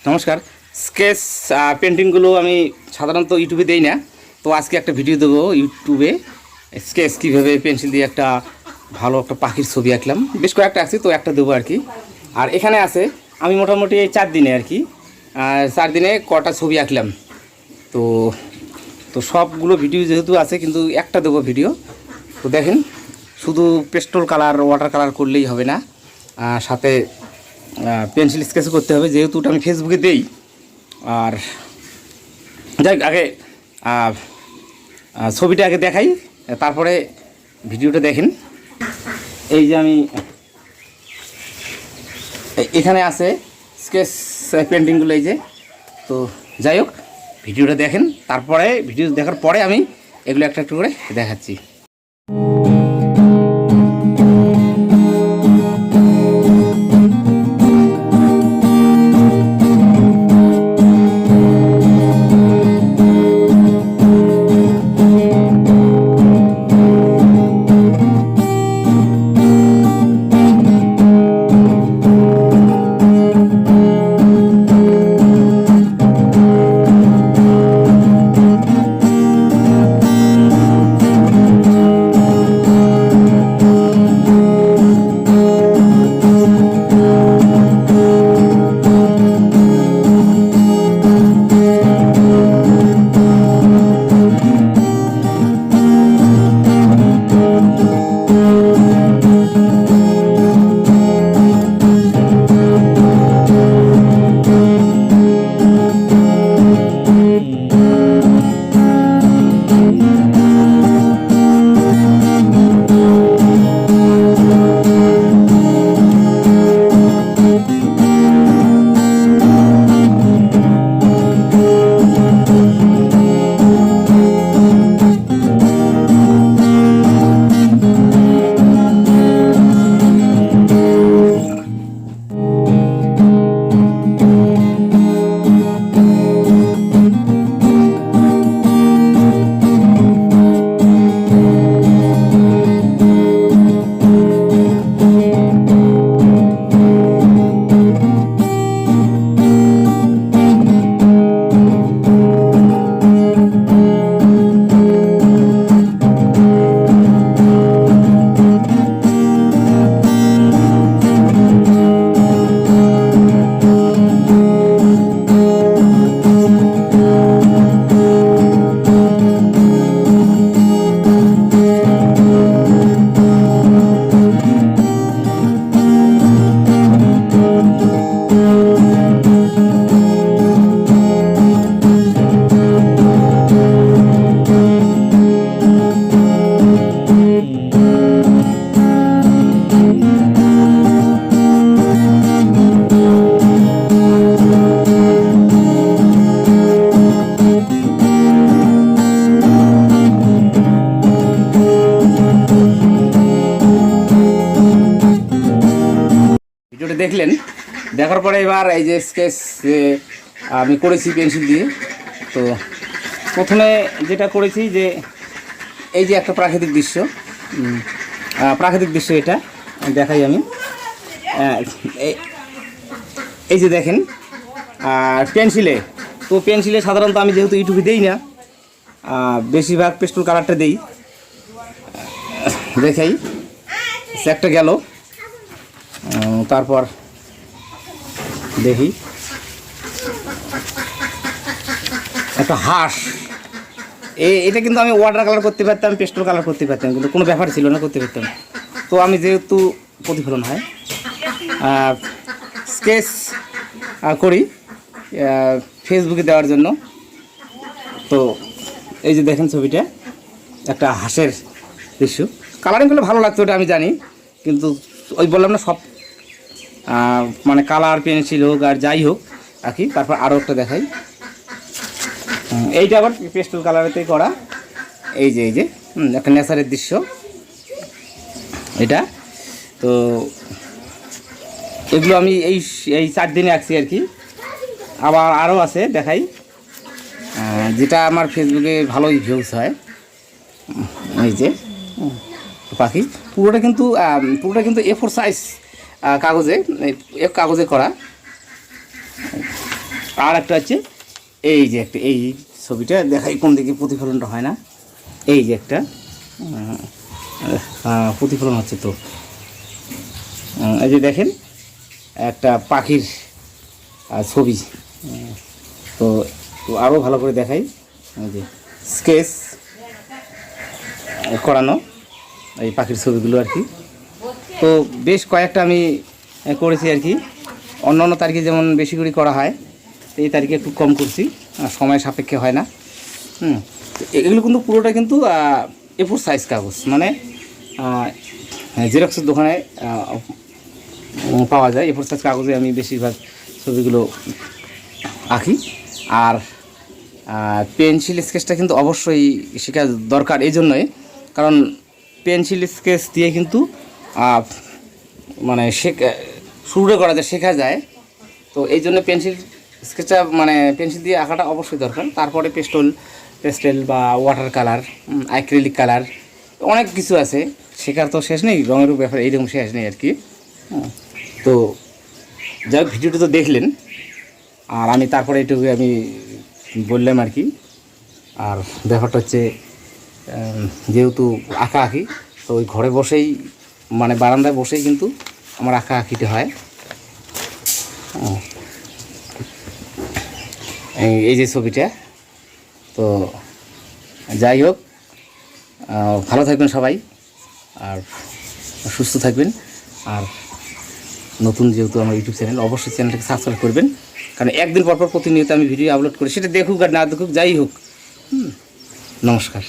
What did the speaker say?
নমস্কার। স্কেচ পেন্টিংগুলো আমি সাধারণত ইউটিউবে দেই না, তো আজকে একটা ভিডিও দেবো ইউটিউবে। স্কেচ কীভাবে পেন্সিল দিয়ে একটা ভালো একটা পাখির ছবি আঁকলাম, বেশ কয়েকটা আঁকছি, তো একটা দেবো আর কি। আর এখানে আছে আমি মোটামুটি এই 4 দিনে আর কি 4 দিনে কটা ছবি আঁকলাম। তো তো সবগুলো ভিডিও যেহেতু আছে, কিন্তু একটা দেবো ভিডিও। তো দেখেন, শুধু পেস্টল কালার ওয়াটার কালার করলেই হবে না, সাথে পেন্সিল স্কেচ করতে হবে, যেহেতু ওটা আমি ফেসবুকে দেই। আর যাই আগে ছবিটা আগে দেখাই, তারপরে ভিডিওটা দেখেন। এই যে আমি এখানে আছে স্কেচ পেন্টিংগুলো, এই যে। তো যাই হোক, ভিডিওটা দেখেন, তারপরে ভিডিও দেখার পরে আমি এগুলো একটা একটু করে দেখাচ্ছি। ভিডিওটা দেখলেন, দেখার পরে এবার এই যে স্কেচ আমি করেছি পেন্সিল দিয়ে। তো প্রথমে যেটা করেছি, যে এই যে একটা প্রাকৃতিক দৃশ্য, এটা দেখাই আমি। এই যে দেখেন পেন্সিলে, তো পেন্সিলে সাধারণত আমি যেহেতু ইউটিউবে দেই না, বেশিরভাগ পেস্টল কালারটা দেই। দেখাই, একটা গেল, তারপর দেখি একটা হাঁস। এটা কিন্তু আমি ওয়াটার কালার করতে পারতাম, পেস্টল কালার করতে পারতাম, কিন্তু কোনো ব্যাপার ছিল না, করতে পারতাম। তো আমি যেহেতু প্রতিফলন হয় স্কেচ করি ফেসবুকে দেওয়ার জন্য। তো এই যে দেখেন ছবিটা, একটা হাঁসের দৃশ্য। কালারিং করলে ভালো লাগতো, ওটা আমি জানি, কিন্তু ওই বললাম না, সব মানে কালার পেন্সিল হোক আর যাই হোক আঁকি। তারপর আরও একটা দেখাই, এইটা আবার পেস্টেল কালারেতেই করা। এই যে একটা নেচারের দৃশ্য এটা। তো এগুলো আমি এই 4 দিনে আঁকছি আর কি। আবার আরও আছে, দেখাই, যেটা আমার ফেসবুকে ভালোই ভিউজ হয়। এই যে পাখি, পুরোটা কিন্তু A4 সাইজ কাগজে করা। আর একটা হচ্ছে এই যে একটা এই ছবিটা দেখাই কোন দিকে প্রতিফলনটা হয় না, এই যে একটা প্রতিফলন হচ্ছে তো, এই যে দেখেন একটা পাখির ছবি। তো আরও ভালো করে দেখাই, এই যে স্কেচ করানো এই পাখির ছবিগুলো আর কি। তো বেশ কয়েকটা আমি করেছি আর কি, অন্য অন্য তারিখে যেমন বেশি করে করা হয়, এই তারিখে একটু কম করছি, সময় সাপেক্ষে হয় না। এগুলো কিন্তু পুরোটা কিন্তু A4 সাইজ কাগজ, মানে জেরক্সের দোকানে পাওয়া যায় A4 সাইজ কাগজে আমি বেশিরভাগ ছবিগুলো আঁকি। আর পেন্সিল স্কেচটা কিন্তু অবশ্যই শেখা দরকার, এই জন্যই কারণ পেন্সিল স্কেচ দিয়ে কিন্তু মানে শুরু করা যায়, শেখা যায়। তো এই জন্য পেন্সিল স্কেচটা মানে পেন্সিল দিয়ে আঁকাটা অবশ্যই দরকার। তারপরে পেস্টেল বা ওয়াটার কালার, অ্যাক্রিলিক কালার, অনেক কিছু আছে, শেখার তো শেষ নেই, রঙের ব্যাপারে এইরকম শেষ নেই আর কি। তো যাই হোক, ভিডিওটা তো দেখলেন, আর আমি তারপরে এইটুকু আমি বললাম আর কি। আর ব্যাপারটা হচ্ছে যেহেতু আঁকি, তো ওই ঘরে বসেই মানে বারান্দায় বসেই কিন্তু আমার আঁকিটা হয়। এই যে ছবিটা, তো যাই হোক, ভালো থাকবেন সবাই আর সুস্থ থাকবেন। আর নতুন যেহেতু আমার ইউটিউব চ্যানেল, অবশ্যই চ্যানেলটাকে সাবস্ক্রাইব করবেন, কারণ একদিন পর পর প্রতিনিয়ত আমি ভিডিও আপলোড করি, সেটা দেখুক আর না দেখুক যাই হোক। নমস্কার।